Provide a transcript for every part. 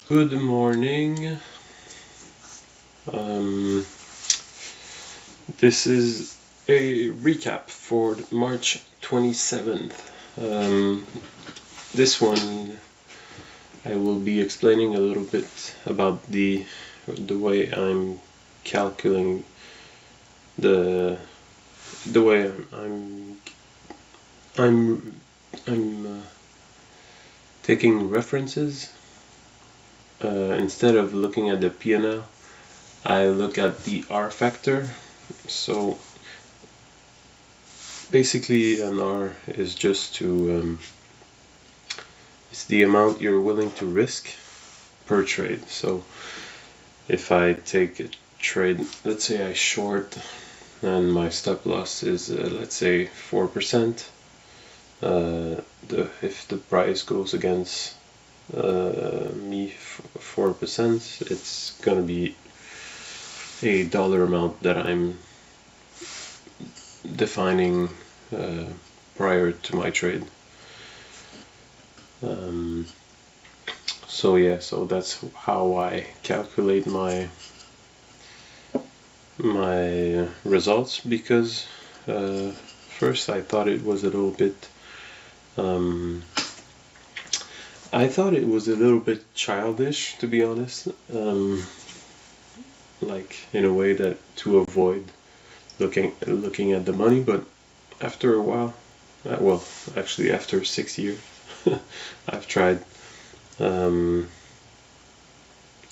Good morning. This is a recap for March 27th. This one I will be explaining a little bit about the way I'm calculating the way I'm taking references. Instead of looking at the P&L, I look at the R factor. So basically an R is just to it's the amount you're willing to risk per trade. So if I take a trade, let's say I short and my stop loss is let's say 4%, if the price goes against me 4%, it's gonna be a dollar amount that I'm defining prior to my trade. So that's how I calculate my results, because first I thought it was a little bit childish, to be honest, like in a way that to avoid looking at the money. But after a while, well, actually after 6 years, I've tried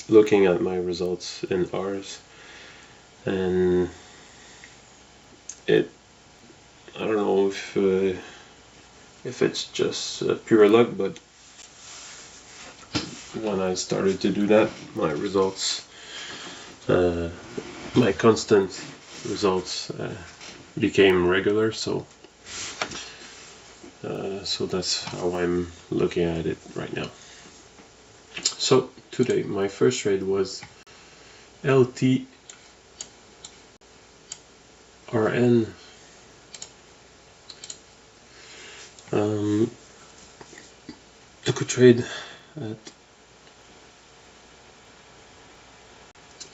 looking at my results in R's, and I don't know if it's just pure luck, but when I started to do that, my results, my constant results became regular. So that's how I'm looking at it right now. So today my first trade was LTRN. Took a trade at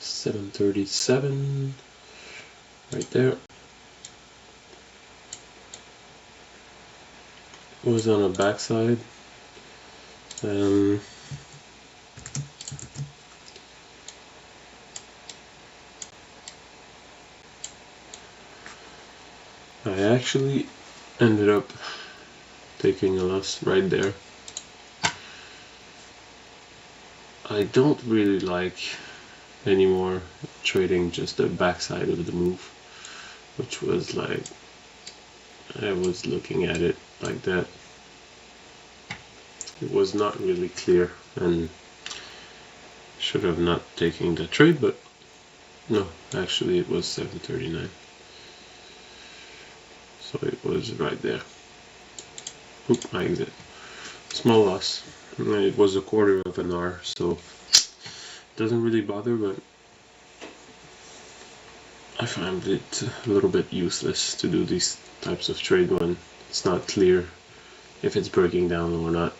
737, right there. Was on a backside. I actually ended up taking a loss right there. I don't really like anymore trading just the backside of the move, which was like, I was looking at it like that. It was not really clear, and should have not taken the trade, but no, actually it was 739. So it was right there. Oop, my exit. Small loss. It was a quarter of an R, so it doesn't really bother, but I find it a little bit useless to do these types of trade when it's not clear if it's breaking down or not.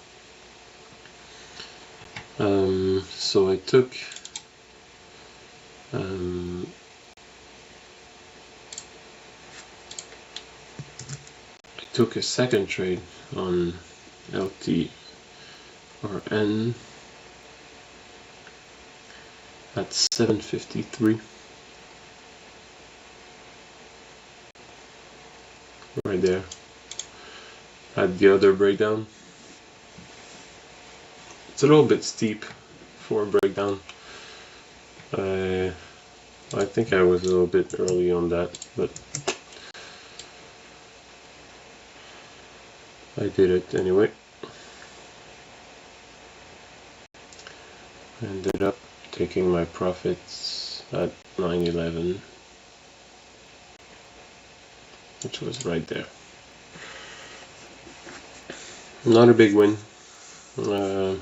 So I took a second trade on LTRN at 753, right there. At the other breakdown, it's a little bit steep for a breakdown. I think I was a little bit early on that, but I did it anyway. I ended up taking my profits at 9.11, which was right there. Not a big win. 10%.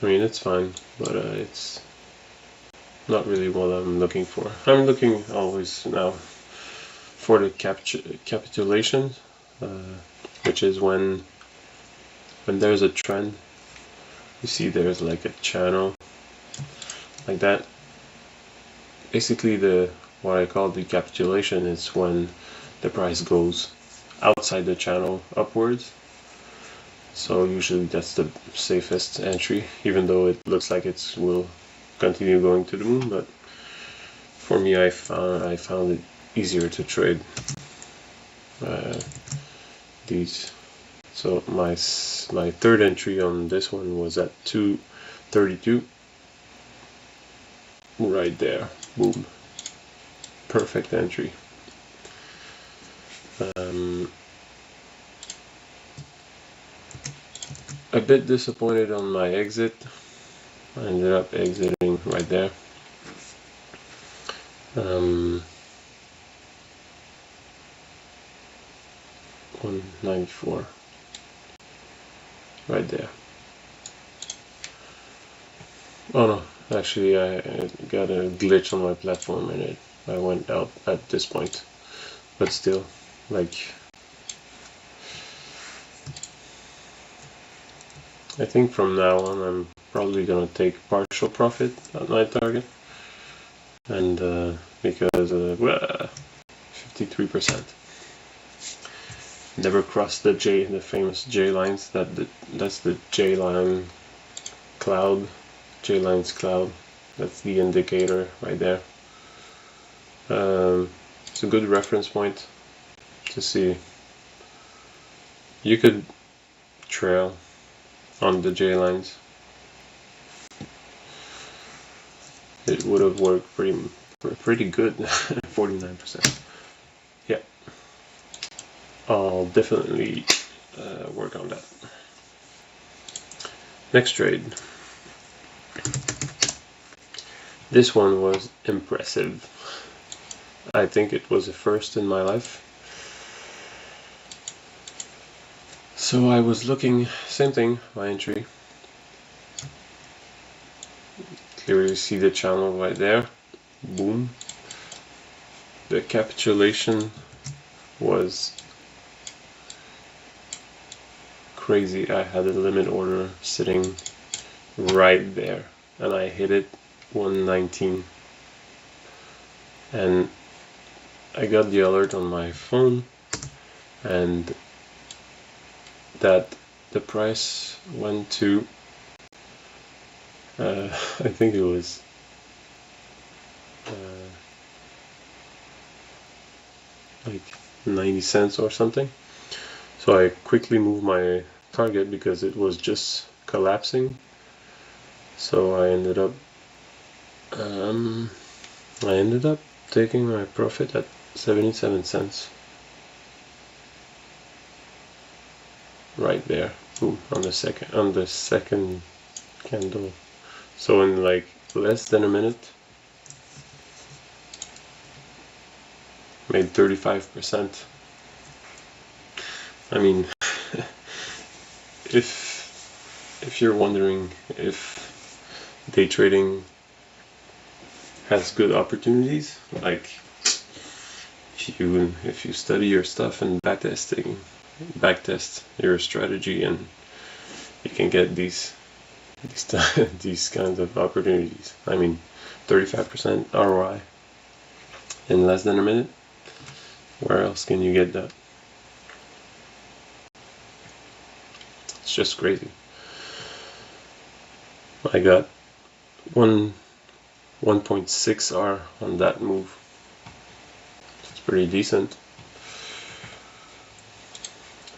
I mean, it's fine, but it's not really what I'm looking for. I'm looking always now for the capitulation. which is when there's a trend. You see there's like a channel like that. Basically what I call decapitulation is when the price goes outside the channel upwards. So usually that's the safest entry, even though it looks like it will continue going to the moon. But for me, I found it easier to trade these. So my third entry on this one was at 232, right there. Boom, perfect entry. A bit disappointed on my exit. I ended up exiting right there. 194, right there. Oh no, actually I got a glitch on my platform and I went out at this point, but still, like, I think from now on I'm probably gonna take partial profit at my target, and because 53%. Never crossed the famous J lines. That's the J line cloud. J lines cloud. That's the indicator right there. It's a good reference point to see. You could trail on the J lines. It would have worked pretty good. 49%. Yeah, I'll definitely work on that. Next trade. This one was impressive. I think it was a first in my life. So I was looking, same thing, my entry. Clearly see the channel right there. Boom. The capitulation was crazy. I had a limit order sitting right there and I hit it 119, and I got the alert on my phone and that the price went to I think it was like 90 cents or something. So I quickly moved my target because it was just collapsing. So I ended up taking my profit at 77 cents. Right there. Ooh, on the second candle. So in like less than a minute, made 35%. I mean, if you're wondering if day trading has good opportunities, like if you study your stuff and backtest your strategy, and you can get these kinds of opportunities. I mean, 35% ROI in less than a minute. Where else can you get that? It's just crazy. I got 1.6 R on that move. It's pretty decent.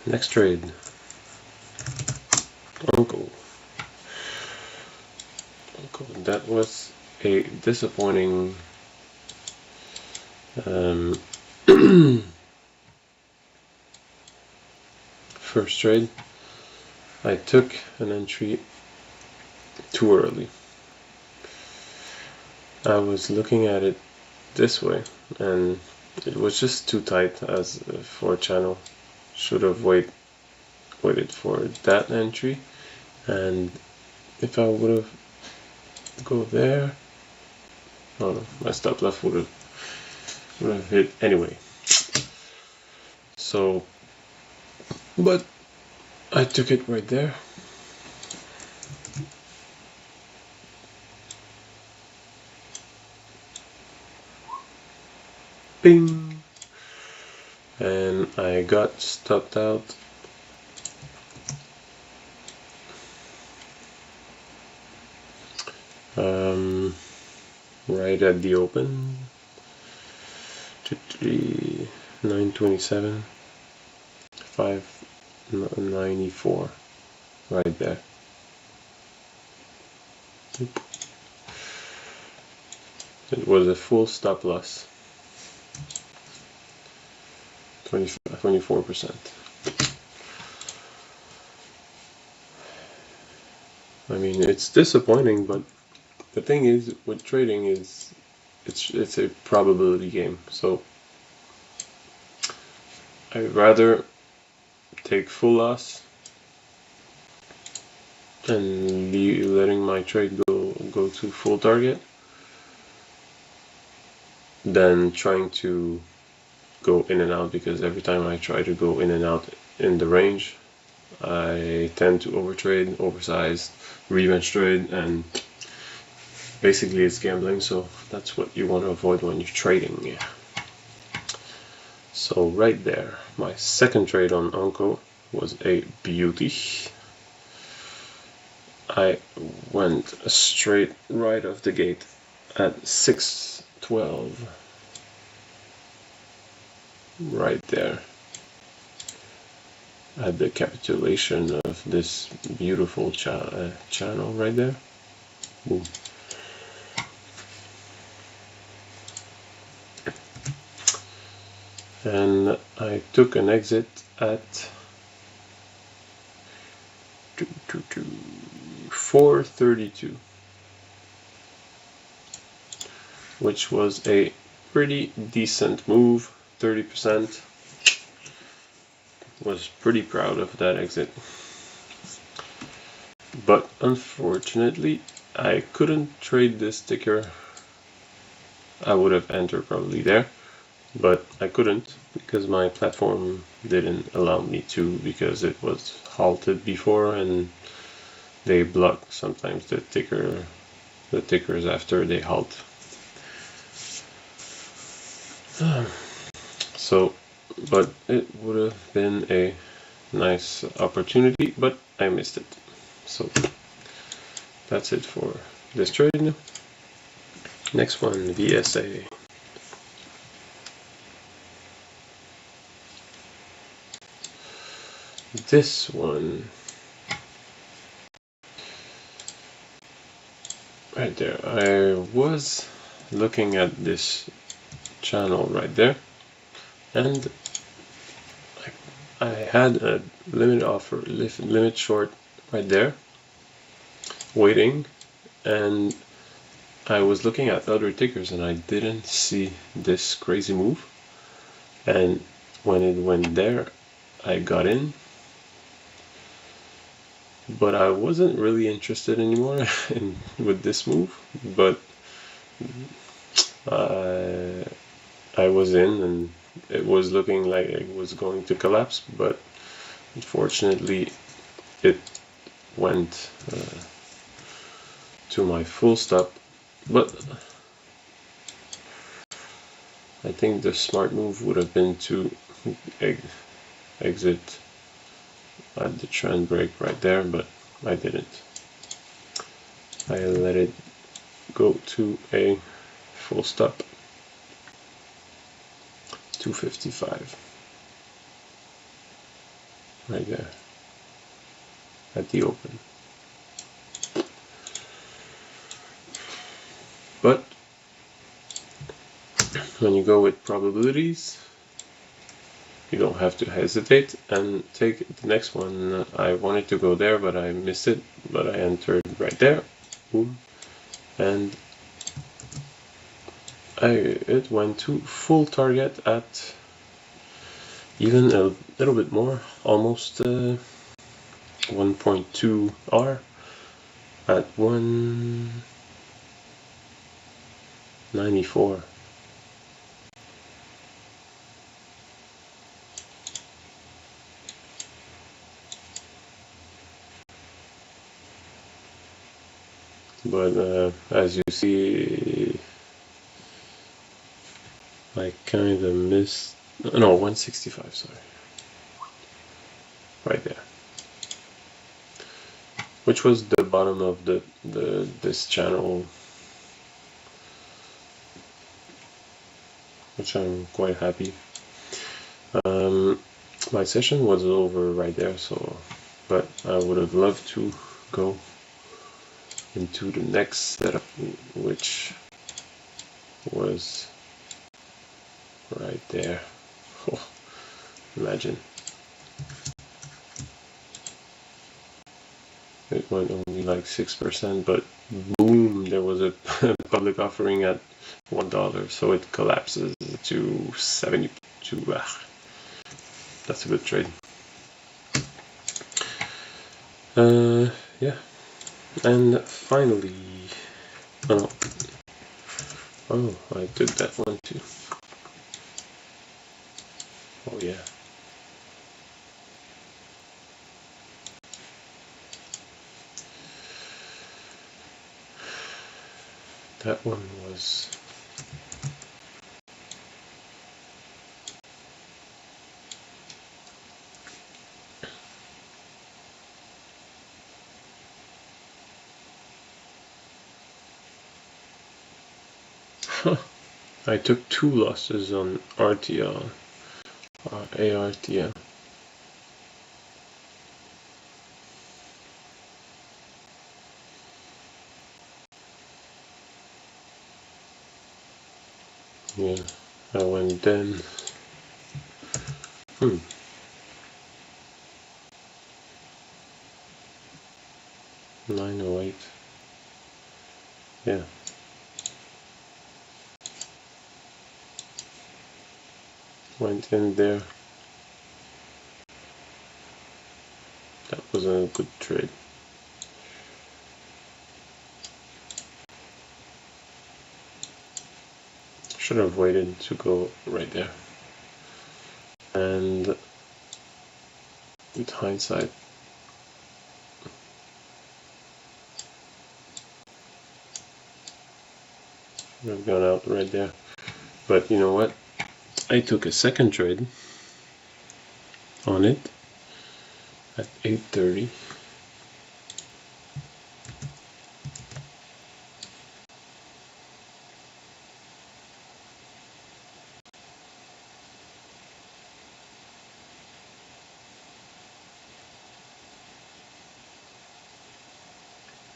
Next trade. ONCO. That was a disappointing first trade. I took an entry too early. I was looking at it this way and it was just too tight as for a channel. Should have waited for that entry, and if I would have go there, oh no, my stop loss would have hit anyway. So but I took it right there. Bing! And I got stopped out. Right at the open. 927, 594, right there. It was a full stop loss. 24%. I mean, it's disappointing, but the thing is with trading is it's a probability game. So I'd rather take full loss and letting my trade go to full target than trying to go in and out, because every time I try to go in and out in the range, I tend to overtrade, oversize, revenge trade, and basically it's gambling. So that's what you want to avoid when you're trading. So right there, my second trade on ONCO was a beauty. I went straight right off the gate at 612. Right there. At the capitulation of this beautiful channel right there. Boom. And I took an exit at 432, which was a pretty decent move. 30%. Was pretty proud of that exit, but unfortunately I couldn't trade this ticker. I would have entered probably there, but I couldn't because my platform didn't allow me to, because it was halted before and they block sometimes the tickers after they halt. So, but it would have been a nice opportunity, but I missed it. So that's it for this trade. Next one, VSA. This one right there, I was looking at this channel right there, and I had a limit offer, limit short right there, waiting, and I was looking at other tickers and I didn't see this crazy move, and when it went there I got in, but I wasn't really interested anymore with this move, but I was in and it was looking like it was going to collapse, but unfortunately it went to my full stop. But I think the smart move would have been to exit at the trend break right there, but I didn't. I let it go to a full stop, 255 right there at the open. But when you go with probabilities, you don't have to hesitate and take the next one. I wanted to go there, but I missed it, but I entered right there. Boom. And it went to full target at even a little bit more, almost 1.2 R at 194. but as you see, I kind of missed, no, 165, sorry, right there, which was the bottom of this channel, which I'm quite happy. My session was over right there, so, but I would have loved to go into the next setup, which was right there. Oh, imagine. It went only like 6%, but boom, there was a public offering at $1, so it collapses to 72. That's a good trade. Yeah, and finally, oh, I took that one too. Oh yeah. That one was I took 2 losses on RTL, ARTL. Yeah, I went then. 908. Yeah. Went in there. That was a good trade. Should have waited to go right there. And with hindsight, should have gone out right there. But you know what? I took a second trade on it at 8:30.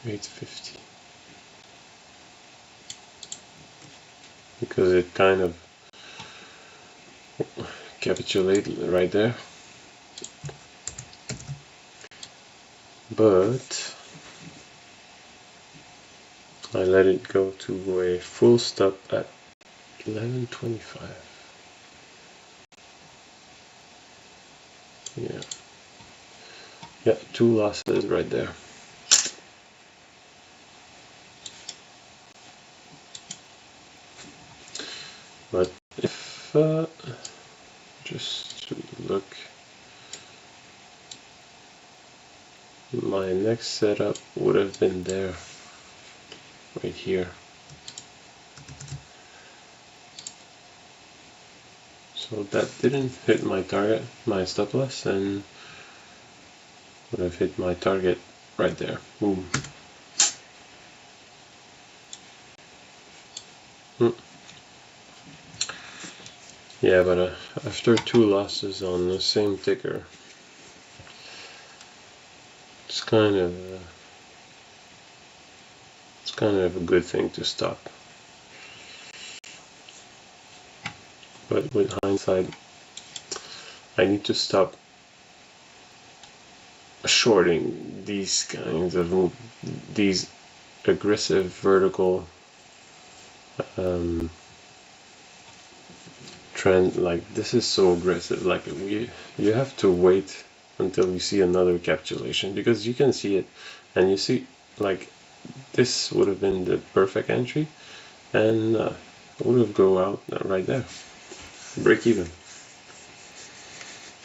$8.50, because it kind of capitulated right there, but I let it go to a full stop at 11:25. Yeah, 2 losses right there. But if just to look, my next setup would have been there, right here. So that didn't hit my target, my stop loss, and would have hit my target right there. Boom. Yeah, but after 2 losses on the same ticker, it's kind of a good thing to stop. But with hindsight, I need to stop shorting these kinds of these aggressive vertical trend. Like, this is so aggressive. Like, you have to wait until you see another capitulation, because you can see it, and you see, like, this would have been the perfect entry, and would have go out right there, break even.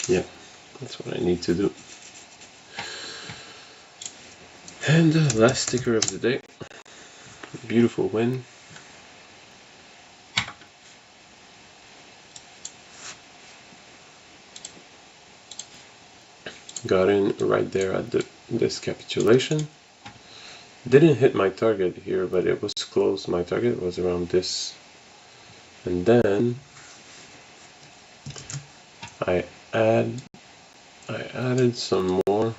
Yeah, that's what I need to do. And last sticker of the day, beautiful win. Got in right there at this capitulation. Didn't hit my target here, but it was close. My target was around this. And then I added some more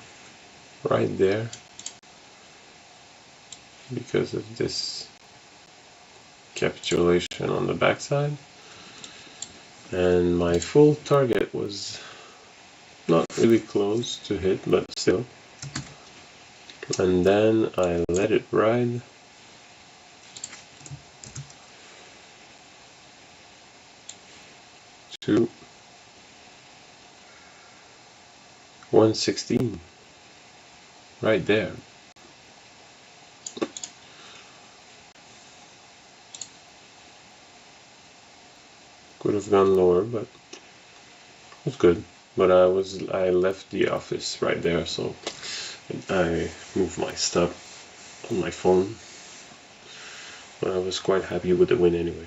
right there because of this capitulation on the backside. And my full target was not really close to hit, but still. And then I let it ride. To 116 right there. Could have gone lower, but it was good. But I left the office right there, so I moved my stuff on my phone. But I was quite happy with the win anyway.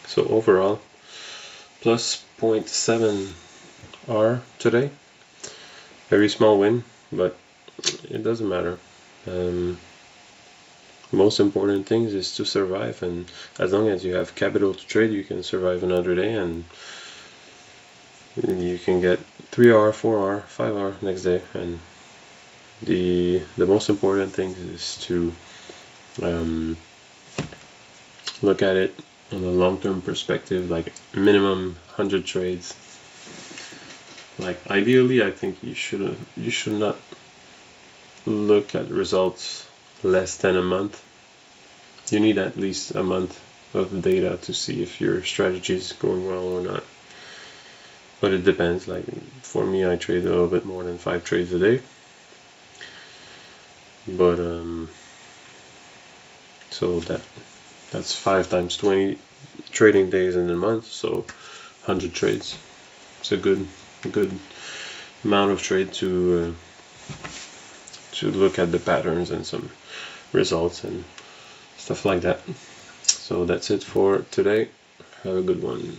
So overall, plus 0.7 R today. Very small win, but it doesn't matter. Most important thing is to survive, and as long as you have capital to trade, you can survive another day, and you can get 3R, 4R, 5R next day. And the most important thing is to look at it on a long-term perspective, like minimum 100 trades. Like ideally, I think you should not look at results less than a month. You need at least a month of data to see if your strategy is going well or not. But it depends. Like for me, I trade a little bit more than 5 trades a day. But so that's 5 times 20 trading days in a month. So 100 trades. It's a good amount of trade to look at the patterns and some results and stuff like that. So that's it for today. Have a good one.